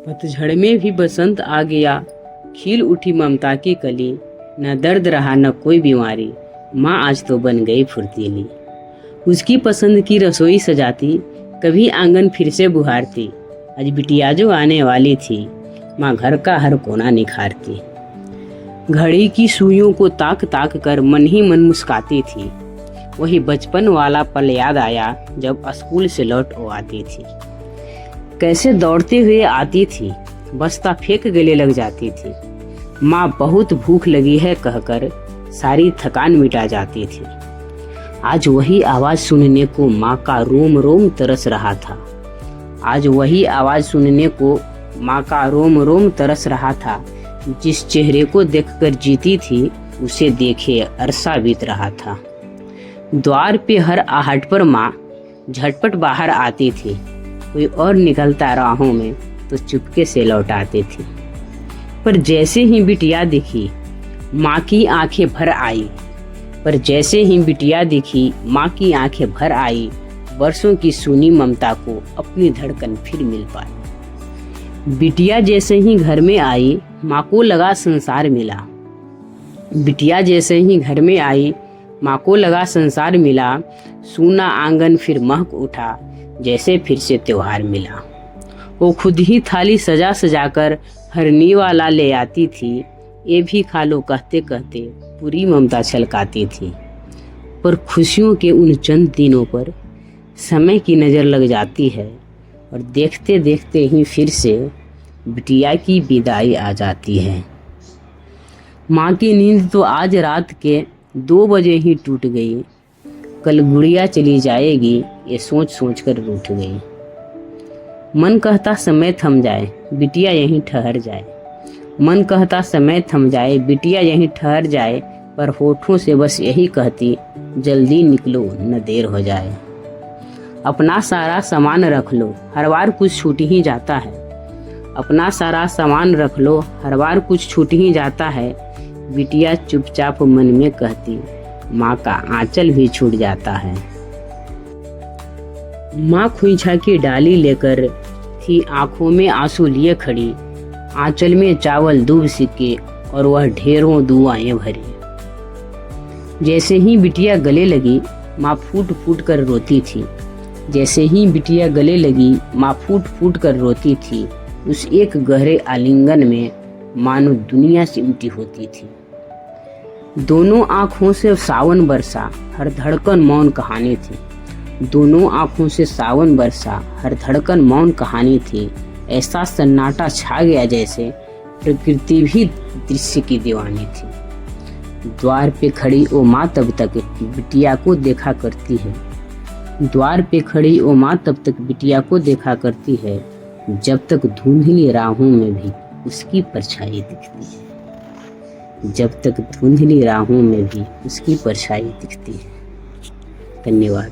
पतझड़ में भी बसंत आ गया, खिल उठी ममता की कली। न दर्द रहा न कोई बीमारी, माँ आज तो बन गई फुर्तीली। उसकी पसंद की रसोई सजाती, कभी आंगन फिर से बुहारती। आज बिटिया जो आने वाली थी, माँ घर का हर कोना निखारती। घड़ी की सुइयों को ताक ताक कर मन ही मन मुस्काती थी। वही बचपन वाला पल याद आया, जब स्कूल से लौट वो आती थी। कैसे दौड़ते हुए आती थी, बस्ता फेंक गले लग जाती थी। माँ बहुत भूख लगी है कहकर सारी थकान मिटा जाती थी। आज वही आवाज़ सुनने को माँ का रोम रोम तरस रहा था। आज वही आवाज़ सुनने को माँ का रोम रोम तरस रहा था। जिस चेहरे को देखकर जीती थी, उसे देखे अरसा बीत रहा था। द्वार पे हर आहट पर माँ झटपट बाहर आती थी। कोई और निकलता राहों में तो चुपके से लौट आती थी। पर जैसे ही बिटिया दिखी, माँ की आंखें भर आई। पर जैसे ही बिटिया दिखी, माँ की आंखें भर आई। वर्षों की सुनी ममता को अपनी धड़कन फिर मिल पाई। बिटिया जैसे ही घर में आई, माँ को लगा संसार मिला। बिटिया जैसे ही घर में आई, माँ को लगा संसार मिला। सूना आंगन फिर महक उठा, जैसे फिर से त्योहार मिला। वो खुद ही थाली सजा सजाकर हर नीवाला ले आती थी। ये भी खा लो कहते कहते पूरी ममता छलकाती थी। पर खुशियों के उन चंद दिनों पर समय की नज़र लग जाती है, और देखते देखते ही फिर से बिटिया की विदाई आ जाती है। माँ की नींद तो आज रात के 2 बजे ही टूट गई। कल गुड़िया चली जाएगी, ये सोच सोच कर रूठ गई। मन कहता समय थम जाए, बिटिया यहीं ठहर जाए। मन कहता समय थम जाए, बिटिया यहीं ठहर जाए। पर होठों से बस यही कहती, जल्दी निकलो न देर हो जाए। अपना सारा सामान रख लो, हर बार कुछ छूट ही जाता है। अपना सारा सामान रख लो, हर बार कुछ छूट ही जाता है। बिटिया चुपचाप मन में कहती, माँ का आंचल भी छूट जाता है। माँ खोइछा की डाली लेकर थी आंखों में आंसू लिए खड़ी। आंचल में चावल दूब सिक्के और वह ढेरों दुआएं भरी। जैसे ही बिटिया गले लगी, माँ फूट फूट कर रोती थी। जैसे ही बिटिया गले लगी, माँ फूट फूट कर रोती थी। उस एक गहरे आलिंगन में मानो दुनिया सिमटी होती थी। दोनों आँखों से सावन बरसा, हर धड़कन मौन कहानी थी। दोनों आँखों से सावन बरसा, हर धड़कन मौन कहानी थी। ऐसा सन्नाटा छा गया जैसे प्रकृति भी दृश्य की दीवानी थी। द्वार पे खड़ी वो माँ तब तक बिटिया को देखा करती है। द्वार पे खड़ी वो माँ तब तक बिटिया को देखा करती है, जब तक धुंधली राहों में भी उसकी परछाई दिखती है। जब तक धुंधली राहों में भी उसकी परछाई दिखती है। धन्यवाद।